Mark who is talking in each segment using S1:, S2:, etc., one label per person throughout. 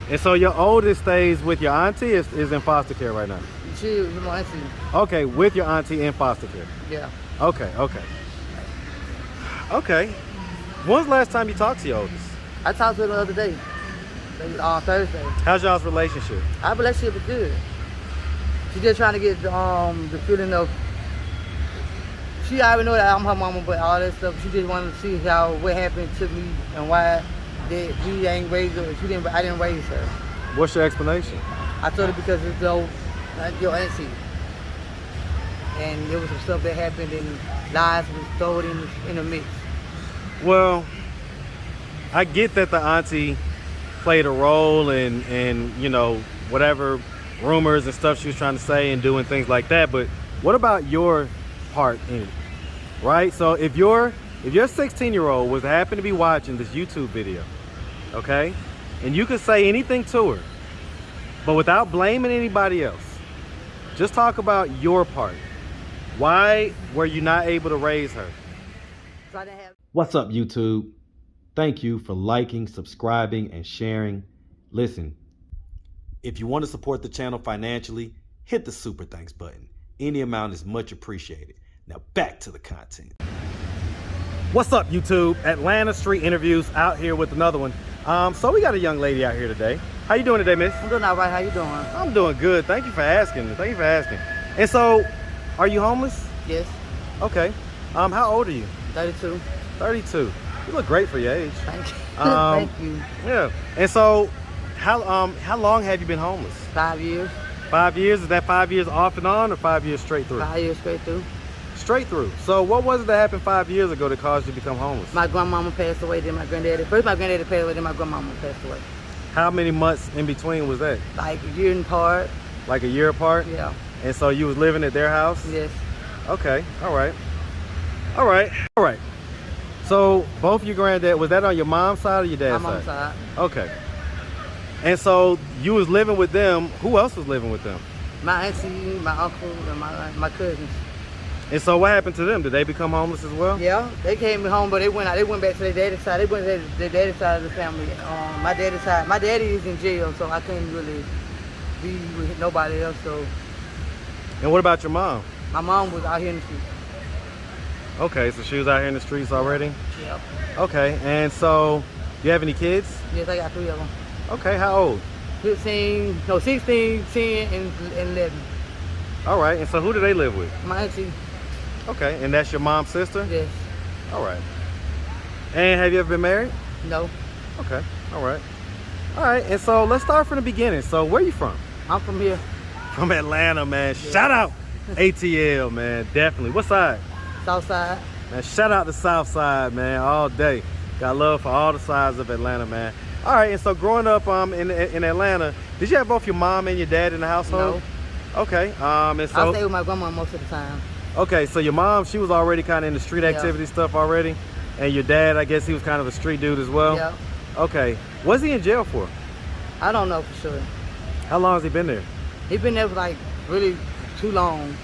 S1: And so your oldest stays with your auntie, is in foster care right now?
S2: She was my auntie.
S1: Okay, with your auntie in foster care.
S2: Yeah.
S1: Okay. When's the last time you talked to your oldest?
S2: I talked to her the other day. On Thursday.
S1: How's y'all's relationship?
S2: Our relationship is good. She just trying to get the feeling of. She already know that I'm her mama, but all that stuff. She just wanted to see what happened to me and why that we ain't raised her. I didn't raise her.
S1: What's your explanation?
S2: I told her because it's your auntie, and there was some stuff that happened and lies was thrown in the mix.
S1: Well, I get that the auntie played a role in you know, whatever rumors and stuff she was trying to say and doing things like that, but what about your part in it, right? So if your 16-year-old was to happen to be watching this YouTube video, okay, and you could say anything to her, but without blaming anybody else, just talk about your part. Why were you not able to raise her?
S2: So I didn't have.
S1: What's up, YouTube? Thank you for liking, subscribing, and sharing. Listen, if you want to support the channel financially, hit the super thanks button. Any amount is much appreciated. Now back to the content. What's up, YouTube? Atlanta Street Interviews out here with another one. So we got a young lady out here today. How you doing today, miss?
S2: I'm doing all right. How you doing?
S1: I'm doing good. Thank you for asking. And so, are you homeless?
S2: Yes.
S1: Okay. How old are you?
S2: 32.
S1: 32. You look great for your age.
S2: Thank you. Thank you.
S1: Yeah. And so, how long have you been homeless?
S2: 5 years.
S1: 5 years? Is that 5 years off and on, or 5 years straight through?
S2: 5 years straight through.
S1: Straight through. So what was it that happened 5 years ago that caused you to become homeless?
S2: My grandmama passed away, then my granddaddy. First my granddaddy passed away, then my grandmama passed away.
S1: How many months in between was that?
S2: Like a year apart.
S1: Like a year apart?
S2: Yeah.
S1: And so you was living at their house?
S2: Yes.
S1: Okay. All right. So both your granddad, was that on your mom's side or your dad's
S2: My mom's
S1: side?
S2: side.
S1: Okay. And so you was living with them. Who else was living with them?
S2: My auntie, my uncle, and my cousins.
S1: And so what happened to them? Did they become homeless as well?
S2: Yeah, they came home, but they went back to their daddy's side. They went to their daddy's side of the family. My daddy's side. My daddy is in jail, so I couldn't really be with nobody else. So.
S1: And what about your mom?
S2: My mom was out here in the streets.
S1: Okay, so she was out here in the streets already?
S2: Yep.
S1: Okay, and so do you have any kids?
S2: Yes, I got 3 of them.
S1: Okay, how old?
S2: 16, 10, and 11.
S1: All right, and so who do they live with?
S2: My auntie.
S1: Okay, and that's your mom's sister?
S2: Yes.
S1: All right. And have you ever been married?
S2: No.
S1: Okay, all right. All right, and so let's start from the beginning. So where you from?
S2: I'm from here.
S1: From Atlanta, man.
S2: Yeah.
S1: Shout out ATL, man, definitely. What side?
S2: South side.
S1: Man, shout out the South Side, man, all day. Got love for all the sides of Atlanta, man. All right, and so growing up in Atlanta, did you have both your mom and your dad in the household?
S2: No.
S1: Okay, and so
S2: I stay with my grandma most of the time.
S1: okay, so your mom, she was already kind of in the street activity stuff already, and your dad, I guess he was kind of a street dude as well.
S2: Yeah.
S1: Okay, what's he in jail for?
S2: I don't know for sure.
S1: How long has he been there?
S2: He been there for like really too long.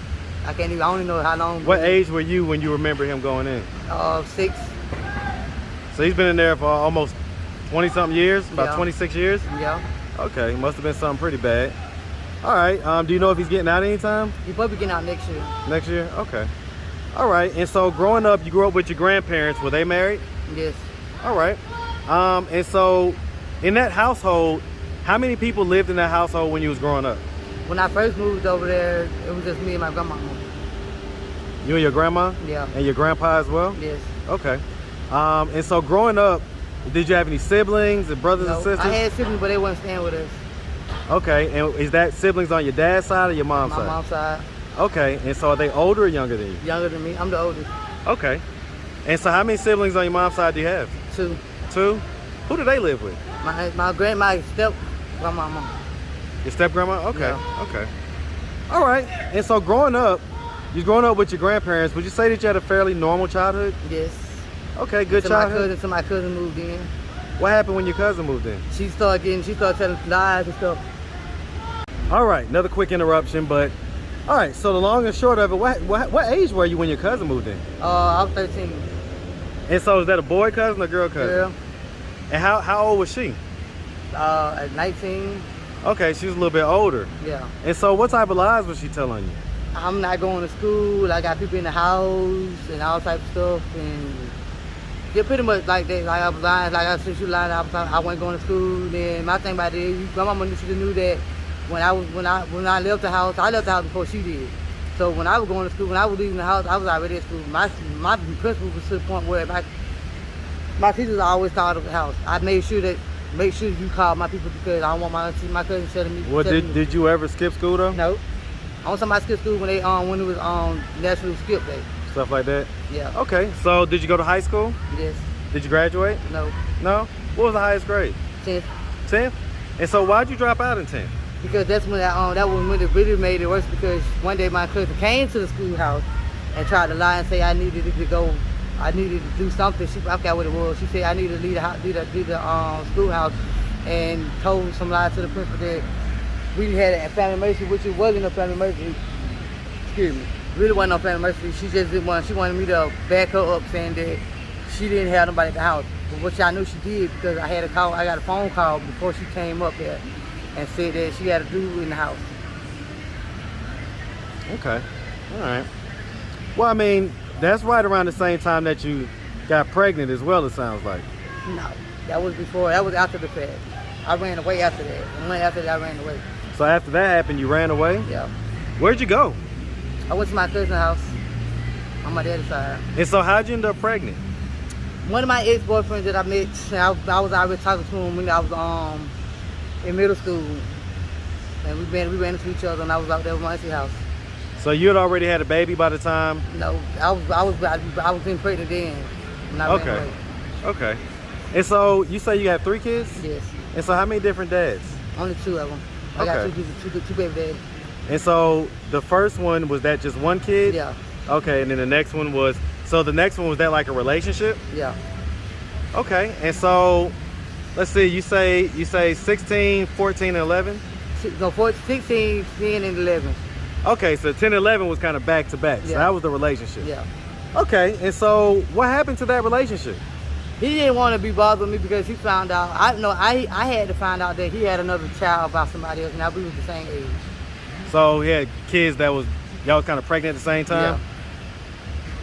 S2: I don't know how long.
S1: What age were you when you remember him going in?
S2: 6.
S1: So he's been in there for almost 20-something years, about
S2: Yeah.
S1: 26 years?
S2: Yeah.
S1: Okay, must have been something pretty bad. All right, do you know if he's getting out anytime?
S2: He'll probably be getting out next year.
S1: Next year? Okay. All right, and so growing up, you grew up with your grandparents. Were they married?
S2: Yes.
S1: All right. And so in that household, how many people lived in that household when you was growing up?
S2: When I first moved over there, it was just me and my grandma.
S1: You and your grandma?
S2: Yeah.
S1: And your grandpa as well?
S2: Yes.
S1: Okay. And so growing up, did you have any siblings and brothers and sisters?
S2: I had siblings, but they wasn't staying with us.
S1: Okay, and is that siblings on your dad's side or your mom's
S2: My
S1: side?
S2: mom's side.
S1: Okay, and so are they older or younger than you?
S2: Younger than me. I'm the oldest.
S1: Okay. And so how many siblings on your mom's side do you have?
S2: 2.
S1: 2? Who do they live with?
S2: My step grandmama.
S1: Your step-grandma? Okay,
S2: Yeah.
S1: okay. All right, and so growing up with your grandparents, would you say that you had a fairly normal childhood?
S2: Yes.
S1: Okay, good childhood.
S2: My cousin moved in.
S1: What happened when your cousin moved in?
S2: She started telling lies and stuff.
S1: All right, another quick interruption, but all right, so the long and short of it, what age were you when your cousin moved in?
S2: I was 13.
S1: And so is that a boy cousin or girl cousin?
S2: Girl.
S1: And how old was she?
S2: at 19.
S1: Okay, she was a little bit older.
S2: Yeah.
S1: And so what type of lies was she telling you?
S2: I'm not going to school. I got people in the house and all type of stuff. And yeah, pretty much like that. Like I was lying. Like I said, she lying. I wasn't going to school. Then my thing about it is, my mama should have knew that when I left the house, I left the house before she did. So when I was going to school, when I was leaving the house, I was already at school. My principal was to the point where my teachers always called the house. I made sure you call my people because I don't want my cousin telling me.
S1: Well, did you ever skip school though?
S2: No. I want somebody to skip school when it was National Skip Day.
S1: Stuff like that?
S2: Yeah.
S1: Okay, so did you go to high school?
S2: Yes.
S1: Did you graduate?
S2: No.
S1: No? What was the highest grade?
S2: 10th.
S1: 10th? And so why'd you drop out in 10th?
S2: Because that's when that was when it really made it worse, because one day my cousin came to the schoolhouse and tried to lie and say I needed to go, I needed to do something. I forgot what it was. She said I needed to leave the schoolhouse, and told some lies to the principal that we had a family emergency, which it wasn't a family emergency. Excuse me. Really wasn't no family emergency. She just didn't want. She wanted me to back her up, saying that she didn't have nobody at the house. But which I knew she did, because I got a phone call before she came up there and said that she had a dude in the house.
S1: Okay. All right. Well, I mean, that's right around the same time that you got pregnant as well, it sounds like.
S2: No, that was before. That was after the fact. I ran away after that. And when after that, I ran away.
S1: So after that happened, you ran away?
S2: Yeah.
S1: Where'd you go?
S2: I went to my cousin's house on my daddy's side.
S1: And so how'd you end up pregnant?
S2: One of my ex-boyfriends that I met, I was already talking to him when I was in middle school. And we ran into each other, and I was out there with my auntie house.
S1: So you had already had a baby by the time?
S2: No, I was being pregnant then when I ran away.
S1: Okay. And so you say you have 3 kids?
S2: Yes.
S1: And so how many different dads?
S2: Only 2 of them. I got two baby dads.
S1: And so the first one, was that just one kid?
S2: Yeah.
S1: Okay, and then the next one was, so the next one, was that like a relationship?
S2: Yeah.
S1: Okay, and so let's see, you say 16, 14, and 11?
S2: No, 16, 10, and 11.
S1: Okay, so 10 and 11 was kind of back to back. So
S2: Yeah.
S1: that was the relationship.
S2: Yeah.
S1: Okay, and so what happened to that relationship?
S2: He didn't want to be bothered with me because he found out. I had to find out that he had another child by somebody else, and now we was the same age.
S1: So he had kids that was, y'all kind of pregnant at the same time?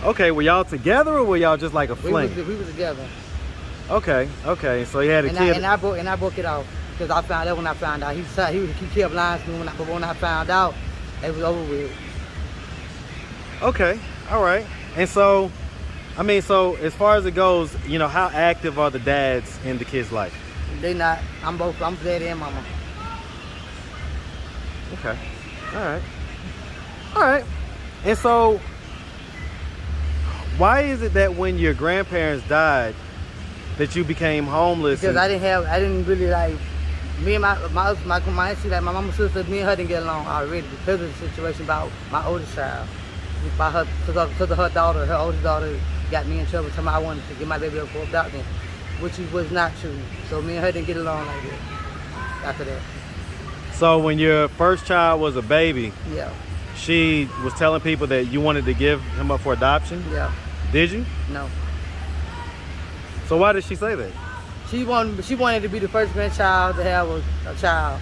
S2: Yeah.
S1: Okay, were y'all together or were y'all just like a fling?
S2: We was together.
S1: Okay, so he had a kid.
S2: And I broke it off because I found out when I found out. He kept lying to me, but when I found out, it was over with.
S1: Okay, all right. And so, I mean, so as far as it goes, you know, how active are the dads in the kids' life?
S2: They not. I'm daddy and mama.
S1: Okay, all right. And so, why is it that when your grandparents died, that you became homeless?
S2: Because I didn't really like, me and my auntie, like my mama's sister, me and her didn't get along already because of the situation about my oldest child. By her, because of her daughter, her oldest daughter got me in trouble. Somebody I wanted to get my baby up for adoption, which was not true. So me and her didn't get along like that after that.
S1: So when your first child was a baby,
S2: Yeah.
S1: she was telling people that you wanted to give him up for adoption?
S2: Yeah.
S1: Did you?
S2: No.
S1: So why did she say that?
S2: She wanted to be the first grandchild to have a child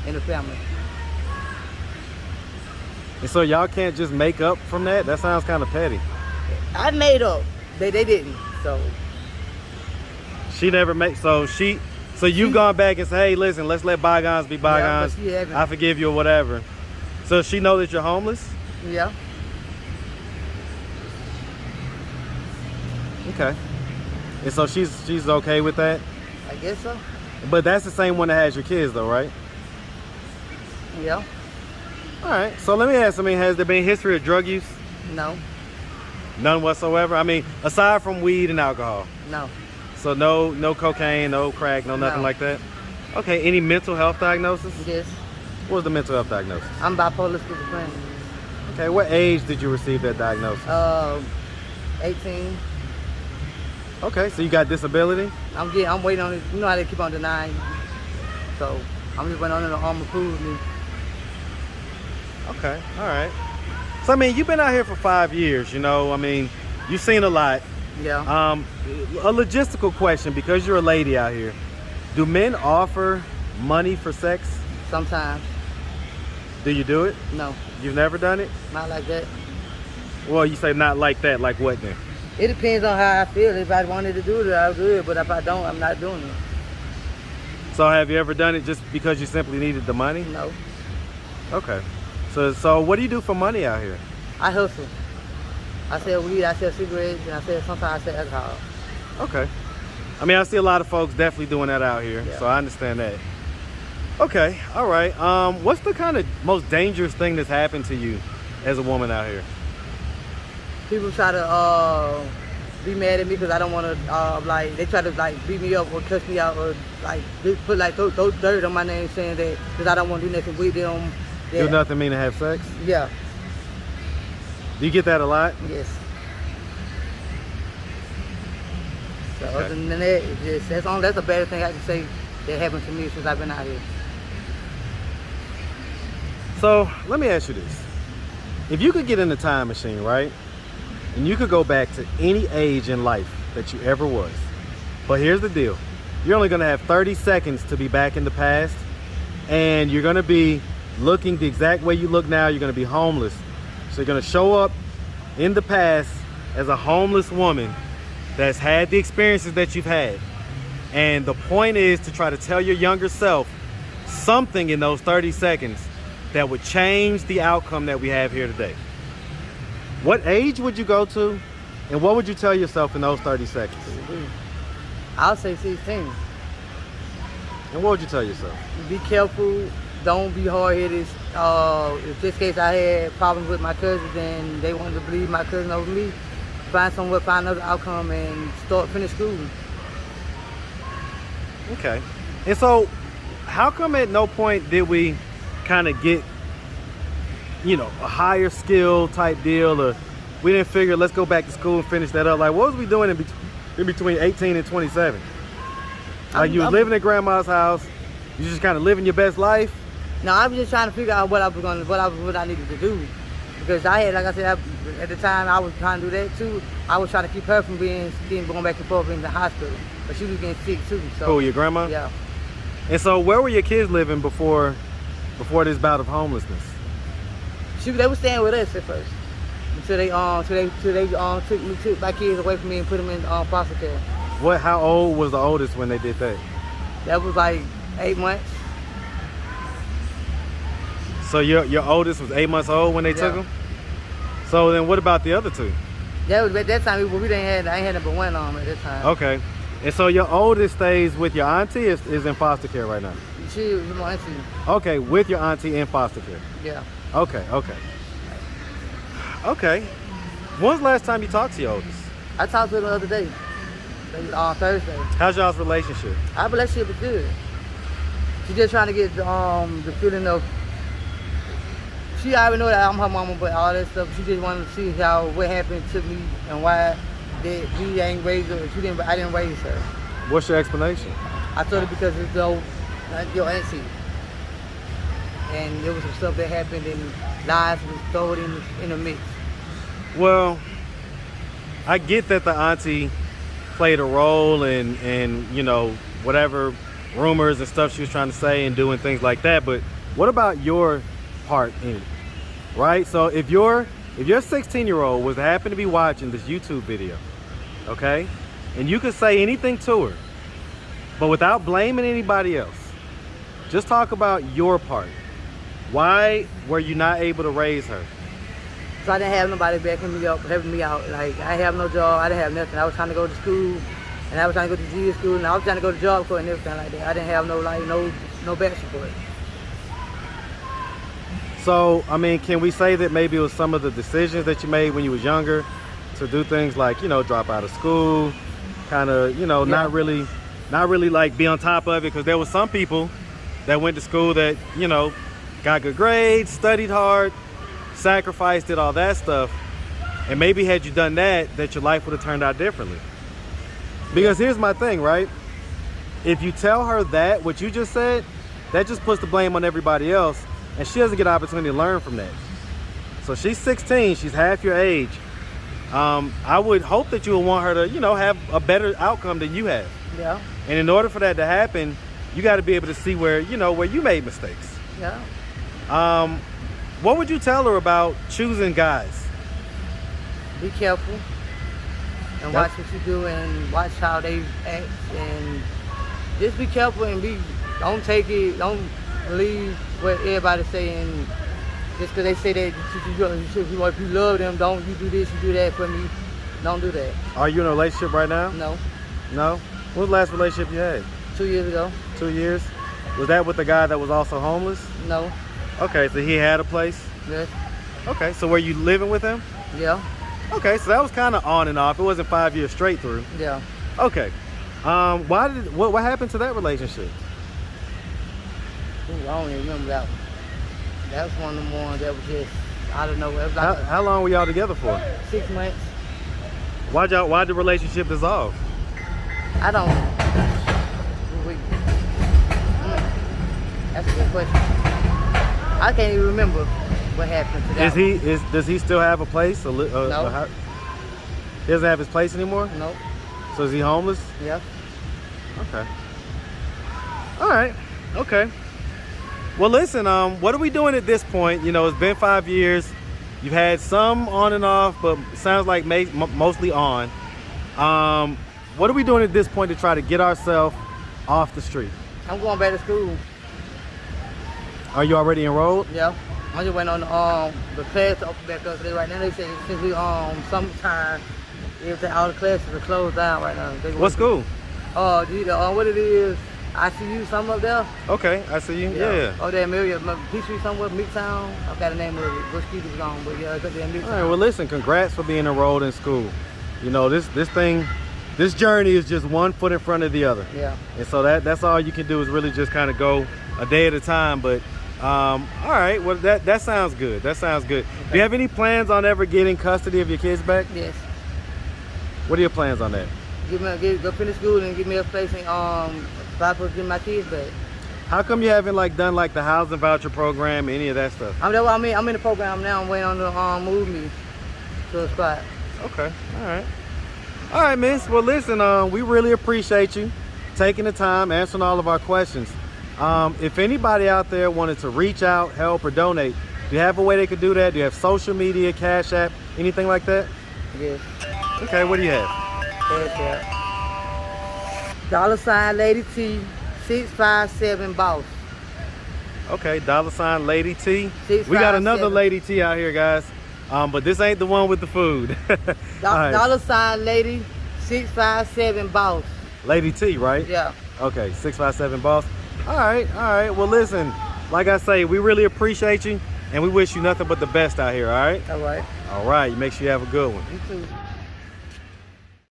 S2: in the family.
S1: And so y'all can't just make up from that? That sounds kind of petty.
S2: I made up. They didn't. So
S1: She never made, so you've gone back and said, hey, listen, let's let bygones be bygones.
S2: Yeah, but she haven't.
S1: I forgive you or whatever. So she know that you're homeless?
S2: Yeah.
S1: Okay. And so she's okay with that?
S2: I guess so.
S1: But that's the same one that has your kids though, right?
S2: Yeah.
S1: All right. So let me ask, has there been history of drug use?
S2: No.
S1: None whatsoever? I mean, aside from weed and alcohol?
S2: No.
S1: So no cocaine, no crack, nothing
S2: No.
S1: like that? Okay, any mental health diagnosis?
S2: Yes.
S1: What was the mental health diagnosis?
S2: I'm bipolar schizophrenic.
S1: Okay, what age did you receive that diagnosis?
S2: 18.
S1: Okay, so you got disability?
S2: I'm waiting on it. You know how they keep on denying. So I'm just waiting on it to approve me.
S1: Okay, all right. So I mean, you've been out here for 5 years, you know, I mean, you've seen a lot.
S2: Yeah.
S1: A logistical question, because you're a lady out here. Do men offer money for sex?
S2: Sometimes.
S1: Do you do it?
S2: No,
S1: You've never done it?
S2: not like that.
S1: Well, you say not like that. Like what then?
S2: It depends on how I feel. If I wanted to do it, I'll do it. But if I don't, I'm not doing it.
S1: So have you ever done it just because you simply needed the money?
S2: No.
S1: Okay. So what do you do for money out here?
S2: I hustle. I sell weed, I sell cigarettes, and sometimes I sell alcohol.
S1: Okay. I mean, I see a lot of folks definitely doing that out here,
S2: Yeah.
S1: so I understand that. Okay, all right. What's the kind of most dangerous thing that's happened to you as a woman out here?
S2: People try to be mad at me because I don't want to, like, they try to, like, beat me up or cuss me out or, like, just put, like, throw dirt on my name saying that because I don't want to do nothing with them.
S1: Do nothing mean to have sex?
S2: Yeah,
S1: Do you get that a lot?
S2: yes. So
S1: Okay.
S2: other than that, it's just, that's the baddest thing I can say that happened to me since I've been out here.
S1: So let me ask you this. If you could get in a time machine, right? And you could go back to any age in life that you ever was. But here's the deal. You're only gonna have 30 seconds to be back in the past, and you're gonna be looking the exact way you look now. You're gonna be homeless. So you're gonna show up in the past as a homeless woman that's had the experiences that you've had. And the point is to try to tell your younger self something in those 30 seconds that would change the outcome that we have here today. What age would you go to, and what would you tell yourself in those 30 seconds?
S2: I'll say 16.
S1: And what would you tell yourself?
S2: Be careful. Don't be hard-headed. If this case I had problems with my cousins and they wanted to believe my cousin over me, find another outcome and finish school.
S1: Okay. And so, how come at no point did we kind of get, a higher skill type deal, or we didn't figure, let's go back to school and finish that up? Like, what was we doing in between 18 and 27? Like, you were living at grandma's house, you just kind of living your best life?
S2: No, I was just trying to figure out what I needed to do, because I had, like I said, at the time I was trying to do that too. I was trying to keep her from going back and forth in the hospital, but she was getting sick too. So.
S1: Who, your grandma?
S2: Yeah.
S1: And so, where were your kids living before this bout of homelessness?
S2: They were staying with us at first until they took my kids away from me and put them in foster care.
S1: How old was the oldest when they did that?
S2: That was like 8 months.
S1: So your oldest was 8 months old when they took
S2: Yeah.
S1: him? So then what about the other two?
S2: That was at that time I ain't had number one on at that time.
S1: Okay. And so your oldest stays with your auntie, is in foster care right now?
S2: She was my auntie.
S1: Okay, with your auntie in foster care.
S2: Yeah.
S1: Okay. When's the last time you talked to your oldest?
S2: I talked to her the other day. On Thursday.
S1: How's y'all's relationship?
S2: Our relationship is good. She just trying to get the feeling of. She already know that I'm her mama, but all that stuff. She just wanted to see what happened to me and why that we ain't raised her. I didn't raise her.
S1: What's your explanation?
S2: I told her because it's your auntie, and there was some stuff that happened and lies was thrown in the mix.
S1: Well, I get that the auntie played a role in whatever rumors and stuff she was trying to say and doing things like that, but what about your part in it, right? So if your 16-year-old was to happen to be watching this YouTube video, okay, and you could say anything to her, but without blaming anybody else, just talk about your part. Why were you not able to raise her?
S2: So I didn't have nobody backing me up, helping me out. Like, I didn't have no job, I didn't have nothing. I was trying to go to school, and I was trying to go to GS school, and I was trying to go to job corps and everything like that. I didn't have no back support.
S1: So, I mean, can we say that maybe it was some of the decisions that you made when you was younger to do things like, drop out of school, kind of, not really like be on top of it? Because there was some people that went to school that, got good grades, studied hard, sacrificed, did all that stuff. And maybe had you done that your life would have turned out differently. Because here's my thing, right? If you tell her that, what you just said, that just puts the blame on everybody else, and she doesn't get an opportunity to learn from that. So she's 16, she's half your age. I would hope that you would want her to, have a better outcome than you have.
S2: Yeah.
S1: And in order for that to happen, you got to be able to see where, you know, where you made mistakes.
S2: Yeah.
S1: What would you tell her about choosing guys?
S2: Be careful and watch what you do and watch how they act, and just be careful and don't believe what everybody's saying just because they say that if you love them, don't you do this, you do that for me. Don't do that.
S1: Are you in a relationship right now?
S2: No.
S1: No? What was the last relationship you had?
S2: 2 years ago.
S1: 2 years? Was that with the guy that was also homeless?
S2: No.
S1: Okay, so he had a place?
S2: Yes. Okay,
S1: so were you living with him?
S2: Yeah.
S1: Okay, so that was kind of on and off. It wasn't 5 years straight through.
S2: Yeah.
S1: Okay. What happened to that relationship?
S2: Ooh, I don't even remember that one. That was one of the ones that was just, I don't know. Like
S1: How long were y'all together for?
S2: 6 months.
S1: Why'd the relationship dissolve?
S2: I don't. That's a good question. I can't even remember what happened to that.
S1: Does he still have a place?
S2: No.
S1: He doesn't have his place anymore?
S2: Nope.
S1: So is he homeless?
S2: Yeah.
S1: Okay. All right. Okay. Well, listen. What are we doing at this point? You know, it's been 5 years. You've had some on and off, but it sounds like mostly on. What are we doing at this point to try to get ourselves off the street?
S2: I'm going back to school.
S1: Are you already enrolled?
S2: Yeah. I just went on the class to open back up today. Right now they say since we summertime, all the classes are closed down right now.
S1: What school?
S2: What it is, ICU, something up there.
S1: Okay, I see you. Yeah.
S2: Oh, that area, Peachtree somewhere, Midtown. I got the name of it. What street it was on, but yeah, it's up there in Midtown.
S1: All right. Well, listen. Congrats for being enrolled in school. You know, this journey is just one foot in front of the other.
S2: Yeah.
S1: And so that's all you can do is really just kind of go a day at a time. But all right. Well, that sounds good. That sounds good. Okay. Do you have any plans on ever getting custody of your kids back?
S2: Yes.
S1: What are your plans on that?
S2: Go finish school and give me a place and apply for getting my kids back.
S1: How come you haven't done the housing voucher program, any of that stuff?
S2: I'm in the program now. I'm waiting on to move me to a spot.
S1: Okay. All right, miss. Well, listen. We really appreciate you taking the time, answering all of our questions. If anybody out there wanted to reach out, help, or donate, do you have a way they could do that? Do you have social media, Cash App, anything like that?
S2: Yes.
S1: Okay. What do you have?
S2: Cash App. $ Lady T 657 boss.
S1: Okay. $ Lady T.
S2: 657.
S1: We got another Lady T out here, guys. But this ain't the one with the food.
S2: Right. Lady 657 boss.
S1: Lady T, right?
S2: Yeah.
S1: Okay, 657 boss. All right. Well, listen, like I say, we really appreciate you, and we wish you nothing but the best out here, all right?
S2: All right.
S1: All right, you make sure you have a good one.
S2: You too.